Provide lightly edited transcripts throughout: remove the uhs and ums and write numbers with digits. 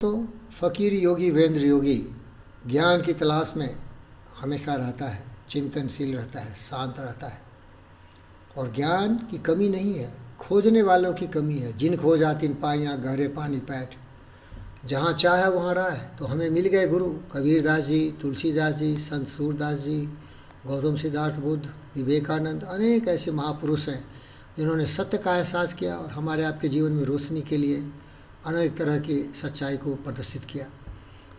तो फ़कीर योगी वीरेंद्र योगी ज्ञान की तलाश में हमेशा रहता है, चिंतनशील रहता है, शांत रहता है। और ज्ञान की कमी नहीं है, खोजने वालों की कमी है। जिन खोजा तिन पाइयाँ गहरे पानी पैठ, जहाँ चाहे वहाँ राह है। तो हमें मिल गए गुरु कबीरदास जी, तुलसीदास जी, संत सूरदास जी, गौतम सिद्धार्थ बुद्ध, विवेकानंद, अनेक ऐसे महापुरुष हैं जिन्होंने सत्य का एहसास किया और हमारे आपके जीवन में रोशनी के लिए अनेक तरह की सच्चाई को प्रदर्शित किया।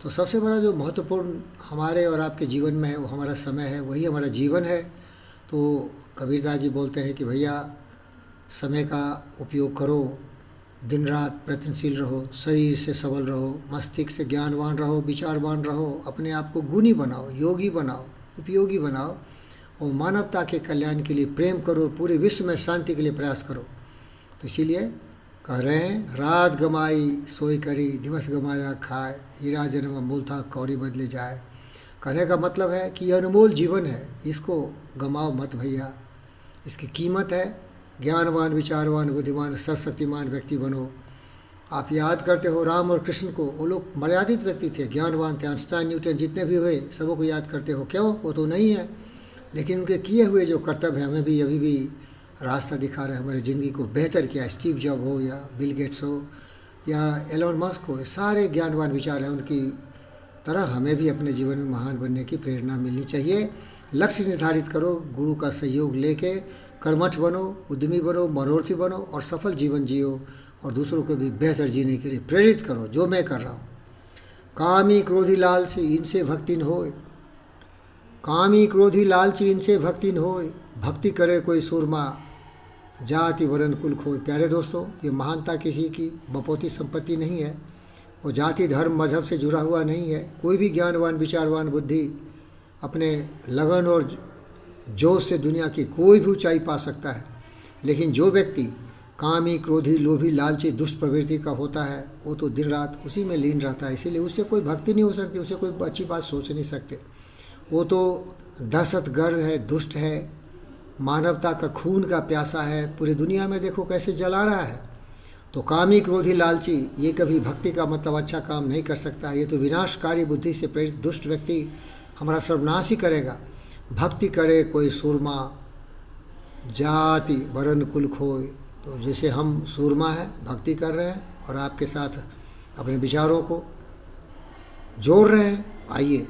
तो सबसे बड़ा जो महत्वपूर्ण हमारे और आपके जीवन में है वो हमारा समय है, वही हमारा जीवन है। तो कबीरदास जी बोलते हैं कि भैया समय का उपयोग करो, दिन रात प्रयत्नशील रहो, शरीर से सबल रहो, मस्तिष्क से ज्ञानवान रहो, विचारवान रहो, अपने आप को गुणी बनाओ, योगी बनाओ, उपयोगी बनाओ और मानवता के कल्याण के लिए प्रेम करो, पूरे विश्व में शांति के लिए प्रयास करो। तो इसीलिए कह रहे हैं, रात गमाई सोई करी, दिवस गमाया खाए, हीरा जन्म अमूल था कौड़ी बदले जाए। कहने का मतलब है कि यह अनमोल जीवन है, इसको गमाओ मत भैया, इसकी कीमत है। ज्ञानवान, विचारवान, बुद्धिमान, सर्वशक्तिमान व्यक्ति बनो। आप याद करते हो राम और कृष्ण को, वो लोग मर्यादित व्यक्ति थे, ज्ञानवान थे। आइंस्टाइन, न्यूटन, जितने भी हुए सबों को याद करते हो, क्यों? वो तो नहीं है, लेकिन उनके किए हुए जो कर्तव्य हैं हमें भी अभी भी रास्ता दिखा रहे हैं, हमारी ज़िंदगी को बेहतर किया। स्टीव जॉब हो या बिल गेट्स हो या एलोन मस्क हो, सारे ज्ञानवान विचार हैं, उनकी तरह हमें भी अपने जीवन में महान बनने की प्रेरणा मिलनी चाहिए। लक्ष्य निर्धारित करो, गुरु का सहयोग लेके कर्मठ बनो, उद्यमी बनो, मनोरथी बनो और सफल जीवन जियो और दूसरों को भी बेहतर जीने के लिए प्रेरित करो, जो मैं कर रहा हूँ। कामी क्रोधी लालची इनसे भक्ति न होए, कामी क्रोधी लालची इनसे भक्ति न होए, भक्ति करे कोई सूरमा जाति वरण कुल खोए। प्यारे दोस्तों, ये महानता किसी की बपौती संपत्ति नहीं है, वो जाति धर्म मजहब से जुड़ा हुआ नहीं है। कोई भी ज्ञानवान, विचारवान, बुद्धि अपने लगन और जोश से दुनिया की कोई भी ऊंचाई पा सकता है। लेकिन जो व्यक्ति कामी, क्रोधी, लोभी, लालची, दुष्ट प्रवृत्ति का होता है, वो तो दिन रात उसी में लीन रहता है। इसीलिए उससे कोई भक्ति नहीं हो सकती, उससे कोई अच्छी बात सोच नहीं सकते। वो तो दहशतगर्द है, दुष्ट है, मानवता का खून का प्यासा है, पूरी दुनिया में देखो कैसे जला रहा है। तो कामी, क्रोधी, लालची ये कभी भक्ति का मतलब अच्छा काम नहीं कर सकता। ये तो विनाशकारी बुद्धि से प्रेरित दुष्ट व्यक्ति हमारा सर्वनाश ही करेगा। भक्ति करे कोई सूरमा जाति वरण कुल खोए। तो जैसे हम सूरमा है, भक्ति कर रहे हैं और आपके साथ अपने विचारों को जोड़ रहे हैं, आइए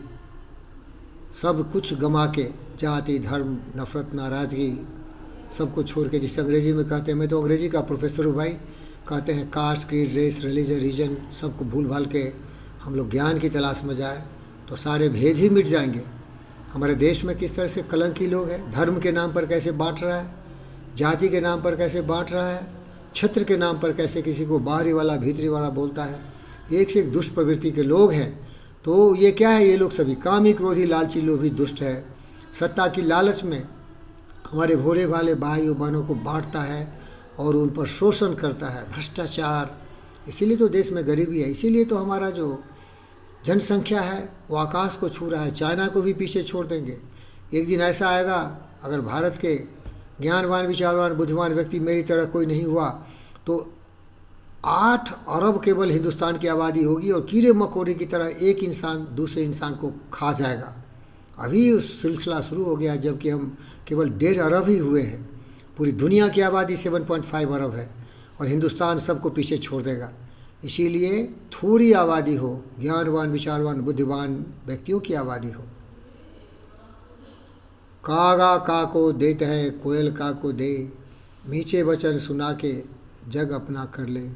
सब कुछ गमा के, जाति धर्म नफरत नाराज़गी सबको छोड़ के, जिसे अंग्रेजी में कहते हैं, मैं तो अंग्रेजी का प्रोफेसर हूँ भाई, कहते हैं caste, creed, race, religion, region सबको भूल भाल के हम लोग ज्ञान की तलाश में जाए तो सारे भेद ही मिट जाएंगे। हमारे देश में किस तरह से कलंकी लोग हैं, धर्म के नाम पर कैसे बांट रहा है, जाति के नाम पर कैसे बांट रहा है, क्षेत्र के नाम पर कैसे किसी को बाहरी वाला भीतरी वाला बोलता है। एक से एक दुष्ट प्रवृत्ति के लोग हैं। तो ये क्या है, ये लोग सभी कामी, क्रोधी, लालची, लोभी, दुष्ट है। सत्ता की लालच में हमारे भोले भाले भाइयों बहनों को बांटता है और उन पर शोषण करता है, भ्रष्टाचार। इसीलिए तो देश में गरीबी है, इसीलिए तो हमारा जो जनसंख्या है वो आकाश को छू रहा है, चाइना को भी पीछे छोड़ देंगे। एक दिन ऐसा आएगा, अगर भारत के ज्ञानवान, विचारवान, बुद्धिमान व्यक्ति मेरी तरह कोई नहीं हुआ तो 8 अरब केवल हिंदुस्तान की आबादी होगी और कीड़े मकोड़े की तरह एक इंसान दूसरे इंसान को खा जाएगा। अभी उस सिलसिला शुरू हो गया, जबकि हम केवल 1.5 अरब ही हुए हैं। पूरी दुनिया की आबादी 7.5 अरब है और हिंदुस्तान सबको पीछे छोड़ देगा। इसीलिए थोड़ी आबादी हो, ज्ञानवान, विचारवान, बुद्धिमान व्यक्तियों की आबादी हो। कागा का को देते है कोयल का को दे, मीठे वचन सुना के जग अपना कर ले।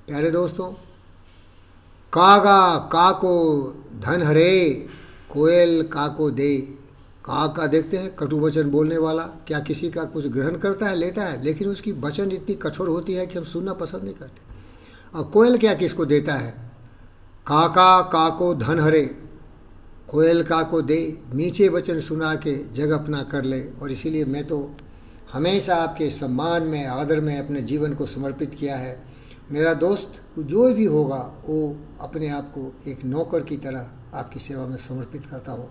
प्यारे दोस्तों, कागा का को धन हरे, कोयल का को दे। का देखते हैं, कटु वचन बोलने वाला क्या किसी का कुछ ग्रहण करता है, लेता है, लेकिन उसकी वचन इतनी कठोर होती है कि हम सुनना पसंद नहीं करते। और कोयल क्या किसको देता है, काका का को धन हरे, कोयल का को दे, मीठे वचन सुना के जग अपना कर ले। और इसीलिए मैं तो हमेशा आपके सम्मान में, आदर में अपने जीवन को समर्पित किया है। मेरा दोस्त जो भी होगा वो अपने आप को एक नौकर की तरह आपकी सेवा में समर्पित करता हूँ।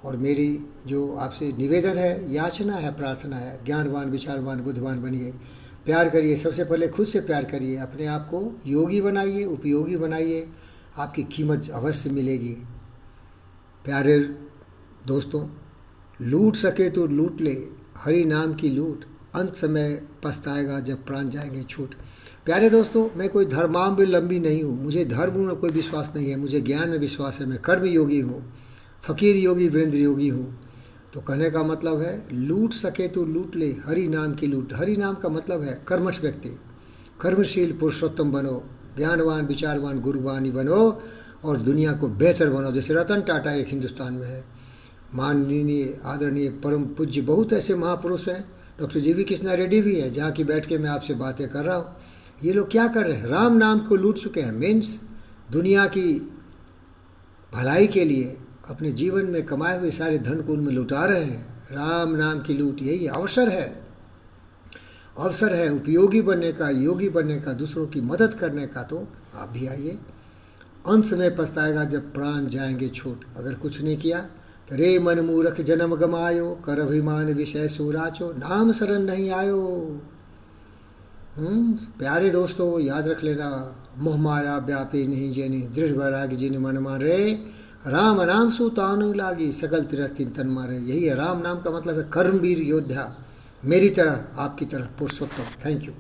और मेरी जो आपसे निवेदन है, याचना है, प्रार्थना है, ज्ञानवान, विचारवान, बुद्धिमान बनिए, प्यार करिए। सबसे पहले खुद से प्यार करिए, अपने आप को योगी बनाइए, उपयोगी बनाइए आपकी कीमत अवश्य मिलेगी। प्यारे दोस्तों, लूट सके तो लूट ले, हरि नाम की लूट, अंत समय पछताएगा जब प्राण जाएंगे छूट। प्यारे दोस्तों, मैं कोई धर्मावलंबी नहीं हूँ, मुझे धर्म में कोई विश्वास नहीं है, मुझे ज्ञान में विश्वास है। मैं कर्म योगी हूँ, फकीर योगी, वीरेंद्र योगी हूँ। तो कहने का मतलब है, लूट सके तो लूट ले, हरि नाम की लूट। हरि नाम का मतलब है कर्मठ व्यक्ति, कर्मशील पुरुषोत्तम बनो, ज्ञानवान, विचारवान, गुरुवानी बनो और दुनिया को बेहतर बनो। जैसे रतन टाटा एक हिंदुस्तान में है, माननीय आदरणीय परम पूज्य बहुत ऐसे महापुरुष हैं, doctor G V Krishna Reddy भी है, जहाँ की बैठ के मैं आपसे बातें कर रहा हूँ। ये लोग क्या कर रहे हैं? राम नाम को लूट चुके हैं। मीन्स दुनिया की भलाई के लिए अपने जीवन में कमाए हुए सारे धन को उनमें लुटा रहे हैं। राम नाम की लूट, यही अवसर है, अवसर है उपयोगी बनने का, योगी बनने का, दूसरों की मदद करने का। तो आप भी आइए। अंत समय पछताएगा जब प्राण जाएंगे छूट। अगर कुछ नहीं किया तो रे मन मूर्ख जन्म गमायो, कर अभिमान विषय सोराचो, नाम शरण नहीं आयो। प्यारे दोस्तों, याद रख लेना, मोह माया व्यापी नहीं जेनी, दृढ़ वैराग्य जिन मन मारे, राम नाम सो तानु लागी, सकल तीरथ तीन तन मारे। यही है राम नाम का मतलब है कर्मवीर योद्धा, मेरी तरह, आपकी तरह पुरुषोत्तम। Thank you.